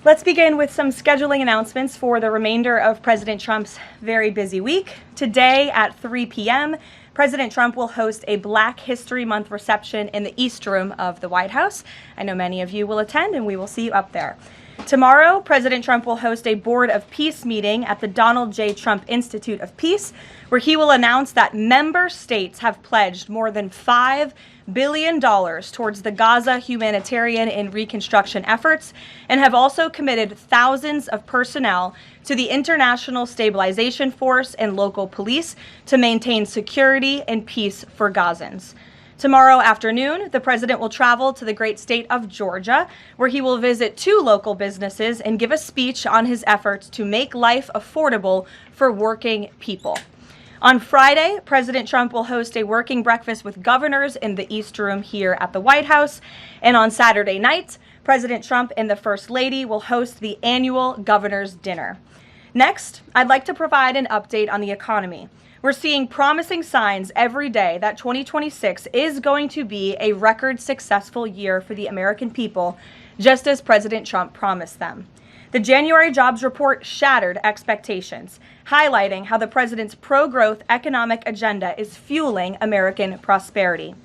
Let's begin with some scheduling announcements for the remainder of President Trump's very busy week. Today at 3 p.m., President Trump will host a Black History Month reception in the East Room of the White House. I know many of you will attend, and we will see you up there. Tomorrow, President Trump will host a Board of Peace meeting at the Donald J. Trump Institute of Peace, where he will announce that member states have pledged more than $5 billion towards the Gaza humanitarian and reconstruction efforts, and have also committed thousands of personnel to the International Stabilization Force and local police to maintain security and peace for Gazans. Tomorrow afternoon, the president will travel to the great state of Georgia, where he will visit 2 local businesses and give a speech on his efforts to make life affordable for working people. On Friday, President Trump will host a working breakfast with governors in the East Room here at the White House. And on Saturday night, President Trump and the First Lady will host the annual Governor's Dinner. Next, I'd like to provide an update on the economy. We're seeing promising signs every day that 2026 is going to be a record successful year for the American people, just as President Trump promised them. The January jobs report shattered expectations, highlighting how the president's pro-growth economic agenda is fueling American prosperity.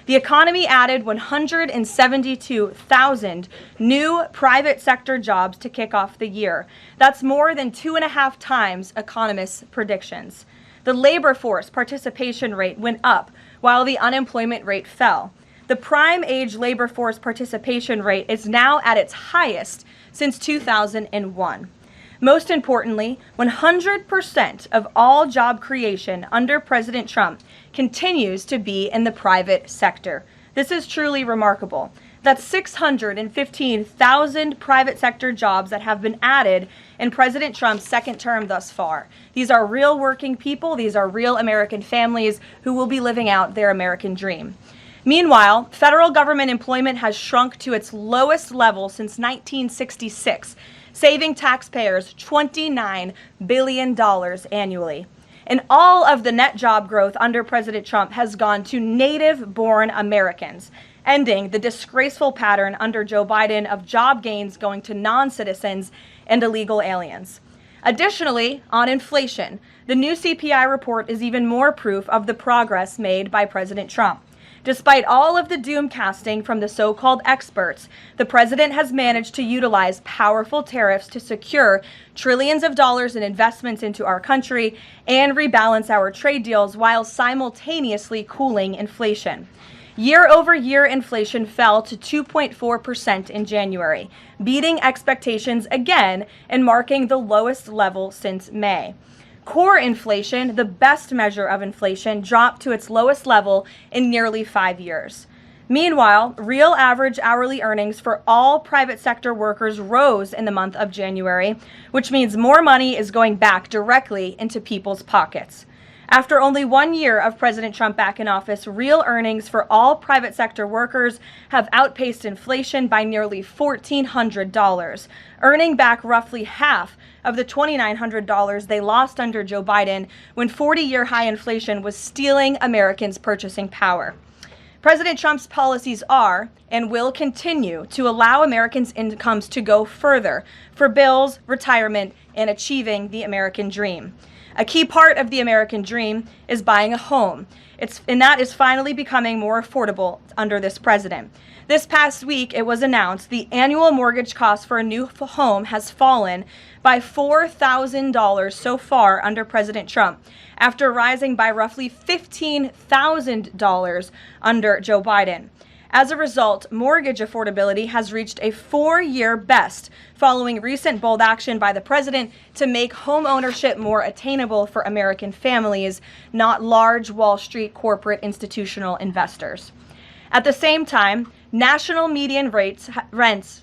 The economy added 172,000 new private sector jobs to kick off the year. That's more than 2.5 times economists' predictions. The labor force participation rate went up while the unemployment rate fell. The prime age labor force participation rate is now at its highest since 2001. Most importantly, 100% of all job creation under President Trump continues to be in the private sector. This is truly remarkable. That's 615,000 private sector jobs that have been added in President Trump's second term thus far. These are real working people. These are real American families who will be living out their American dream. Meanwhile, federal government employment has shrunk to its lowest level since 1966, saving taxpayers $29 billion annually. And all of the net job growth under President Trump has gone to native-born Americans, ending the disgraceful pattern under Joe Biden of job gains going to non-citizens and illegal aliens. Additionally, on inflation, the new CPI report is even more proof of the progress made by President Trump. Despite all of the doom casting from the so-called experts, the president has managed to utilize powerful tariffs to secure trillions of dollars in investments into our country and rebalance our trade deals while simultaneously cooling inflation. Year-over-year inflation fell to 2.4% in January, beating expectations again and marking the lowest level since May. Core inflation, the best measure of inflation, dropped to its lowest level in nearly 5 years. Meanwhile, real average hourly earnings for all private sector workers rose in the month of January, which means more money is going back directly into people's pockets. After only 1 year of President Trump back in office, real earnings for all private sector workers have outpaced inflation by nearly $1,400, earning back roughly half of the $2,900 they lost under Joe Biden when 40-year high inflation was stealing Americans' purchasing power. President Trump's policies are and will continue to allow Americans' incomes to go further for bills, retirement, and achieving the American dream. A key part of the American dream is buying a home, and that is finally becoming more affordable under this president. This past week, it was announced the annual mortgage cost for a new home has fallen by $4,000 so far under President Trump, after rising by roughly $15,000 under Joe Biden. As a result, mortgage affordability has reached a 4-year best following recent bold action by the president to make home ownership more attainable for American families, not large Wall Street corporate institutional investors. At the same time, national median rents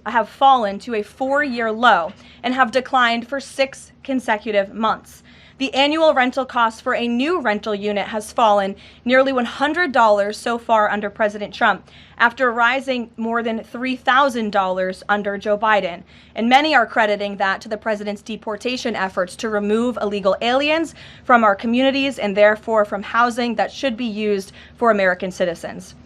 have fallen to a 4-year low and have declined for 6 consecutive months. The annual rental cost for a new rental unit has fallen nearly $100 so far under President Trump, after rising more than $3,000 under Joe Biden. And many are crediting that to the president's deportation efforts to remove illegal aliens from our communities and therefore from housing that should be used for American citizens.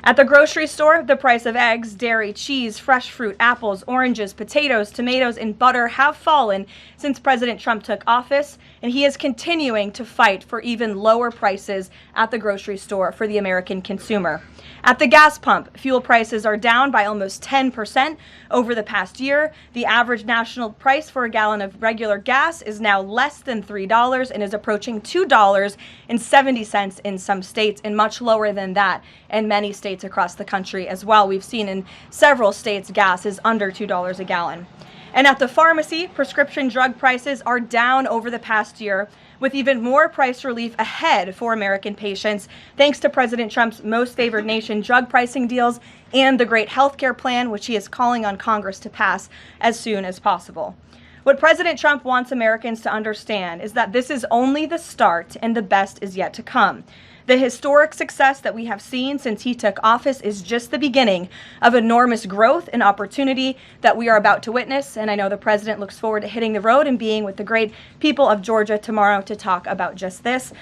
At the grocery store, the price of eggs, dairy, cheese, fresh fruit, apples, oranges, potatoes, tomatoes, and butter have fallen since President Trump took office, and he is continuing to fight for even lower prices at the grocery store for the American consumer. At the gas pump, fuel prices are down by almost 10% over the past year. The average national price for a gallon of regular gas is now less than $3 and is approaching $2.70 in some states, and much lower than that in many states across the country as well. We've seen in several states gas is under $2 a gallon. And at the pharmacy, prescription drug prices are down over the past year, with even more price relief ahead for American patients, thanks to President Trump's most favored nation drug pricing deals and the great healthcare plan, which he is calling on Congress to pass as soon as possible. What President Trump wants Americans to understand is that this is only the start and the best is yet to come. The historic success that we have seen since he took office is just the beginning of enormous growth and opportunity that we are about to witness. And I know the president looks forward to hitting the road and being with the great people of Georgia tomorrow to talk about just this.